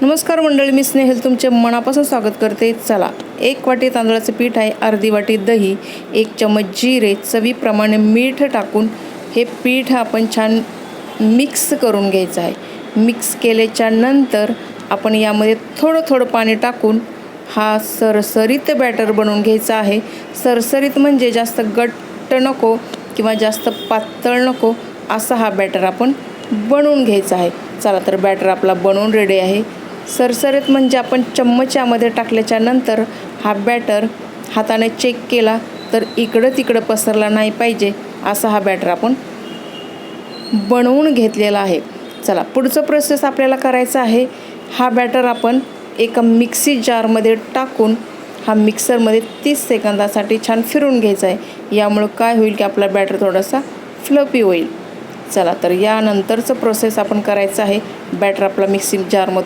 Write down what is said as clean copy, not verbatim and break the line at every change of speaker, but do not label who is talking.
नमस्कार मंडळी, मी स्नेहल तुमचे मनापासून स्वागत करते। चला, 1 वाटी तांदळाचे पीठ आहे, अर्धी वाटी दही, 1 चमच जिरे, चवीप्रमाणे मीठ टाकून हे पीठ आपण छान मिक्स करून घ्यायचं आहे। मिक्स केल्याच्या नंतर आपण यामध्ये थोडं थोडं पाणी टाकून हा सरसरीत बॅटर बनवून घ्यायचा आहे। सरसरीत म्हणजे जास्त घट्ट नको किंवा जास्त पातळ नको, असा हा बॅटर आपण बनवून घ्यायचा आहे। चला तर बॅटर आपला बनवून रेडी आहे। सरसरीत म्हणजे आपण चम्मचामध्ये टाकल्याच्या नंतर हा बॅटर हाताने चेक केला तर इकडं तिकडं पसरला नाही पाहिजे, असा हा बॅटर आपण बनवून घेतलेला आहे। चला, पुढचं प्रोसेस आपल्याला करायचं आहे। हा बॅटर आपण एका मिक्सी जारमध्ये टाकून हा मिक्सरमध्ये 30 सेकंदासाठी छान फिरून घ्यायचा आहे। यामुळे काय होईल की आपला बॅटर थोडासा फ्लफी होईल। चला तर यानंतरचं प्रोसेस आपण करायचं आहे। बॅटर आपला मिक्सी जारमध्ये